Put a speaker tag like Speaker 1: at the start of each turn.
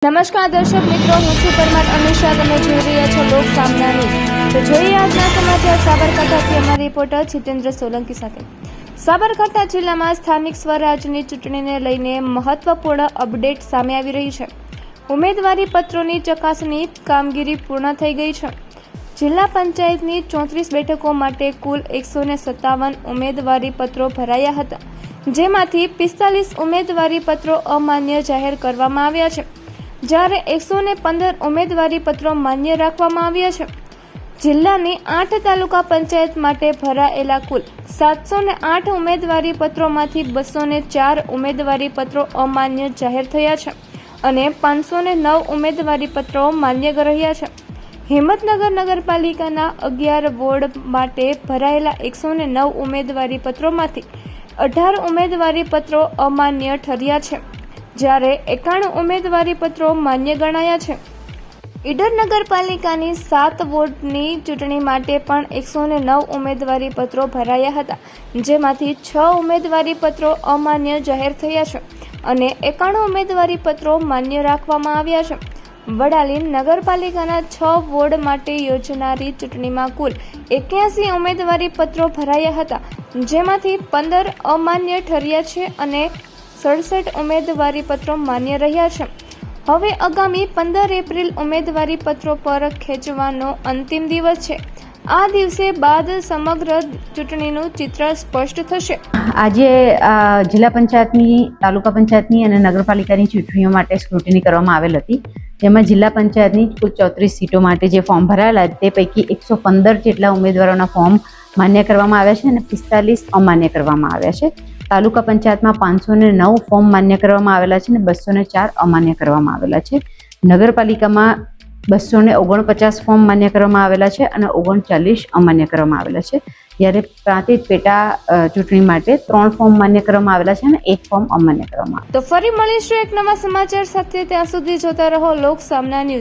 Speaker 1: નમસ્કાર દર્શક મિત્રો, હું છું પરમાર અમીષા. તમે જોઈ રહ્યા છો લોક સામના ન્યૂઝ. તો જોઈએ આજના સમાચાર સાબરકાંઠાથી અમારા રિપોર્ટર જીતેન્દ્ર સોલંકી સાથે. સાબરકાંઠા જિલ્લામાં સ્થાનિક સ્વરાજની ચૂંટણીને લઈને મહત્વપૂર્ણ અપડેટ સામે આવી રહી છે. ઉમેદવારી પત્રોની ચકાસણી કામગીરી પૂર્ણ થઈ ગઈ છે. જિલ્લા પંચાયતની 34 બેઠકો માટે કુલ 157 ઉમેદવારી પત્રો ભરાયા હતા, જેમાંથી 45 ઉમેદવારી પત્રો અમાન્ય જાહેર કરવામાં આવ્યા છે, જ્યારે 115 ઉમેદવારી પત્રો માન્ય રાખવામાં આવ્યા છે. જિલ્લાની 8 તાલુકા પંચાયત માટે ભરાયેલા કુલ 708 ઉમેદવારી પત્રોમાંથી 204 ઉમેદવારી પત્રો અમાન્ય જાહેર થયા છે અને 509 ઉમેદવારી પત્રો માન્ય રહ્યા છે. હિંમતનગર નગરપાલિકાના 11 વોર્ડ માટે ભરાયેલા 109 ઉમેદવારી પત્રોમાંથી 18 ઉમેદવારી પત્રો અમાન્ય ઠર્યા છે, જ્યારે 91 ઉમેદવારી પત્રો માન્ય ગણાયા છે. ઈડર નગરપાલિકાની 7 વોર્ડની ચૂંટણી માટે પણ 109 ઉમેદવારી પત્રો ભરાયા હતા, જેમાંથી 6 ઉમેદવારી પત્રો અમાન્ય જાહેર થયા છે અને 91 ઉમેદવારી પત્રો માન્ય રાખવામાં આવ્યા છે. વડાલી નગરપાલિકાના 6 વોર્ડ માટે યોજનારી ચૂંટણીમાં કુલ 81 ઉમેદવારી પત્રો ભરાયા હતા, જેમાંથી 15 અમાન્ય ઠર્યા છે અને 67 ઉમેદવારી પત્રો માન્ય રહ્યા છે. હવે આગામી 15 એપ્રિલ ઉમેદવારી પત્રો પર ખેંચવાનો અંતિમ દિવસ છે. આ દિવસે બાદ સમગ્ર ચૂંટણીનું ચિત્ર સ્પષ્ટ થશે.
Speaker 2: આજે જિલ્લા પંચાયતની, તાલુકા પંચાયતની અને નગરપાલિકાની ચૂંટણીઓ માટે સ્ક્રુટિની કરવામાં આવેલ હતી, જેમાં જિલ્લા પંચાયતની કુલ 34 સીટો માટે જે ફોર્મ ભરાયેલા તે પૈકી 115 જેટલા ઉમેદવારોના ફોર્મ માન્ય કરવામાં આવ્યા છે અને 45 અમાન્ય કરવામાં આવ્યા છે. તાલુકા પંચાયતમાં 509 ફોર્મ માન્ય કરવામાં આવેલા છે અને 204 અમાન્ય કરવામાં આવેલા છે. નગરપાલિકામાં 249 ફોર્મ માન્ય કરવામાં આવેલા છે અને 39 અમાન્ય કરવામાં આવેલા છે, જ્યારે પ્રાંતિજ પેટા ચૂંટણી માટે 3 ફોર્મ માન્ય કરવામાં આવેલા છે અને 1 ફોર્મ અમાન્ય કરવામાં આવેલા છે.
Speaker 1: તો ફરી મળીશું એક નવા સમાચાર સાથે. ત્યાં સુધી જોતા રહો લોક સામના ન્યૂઝ.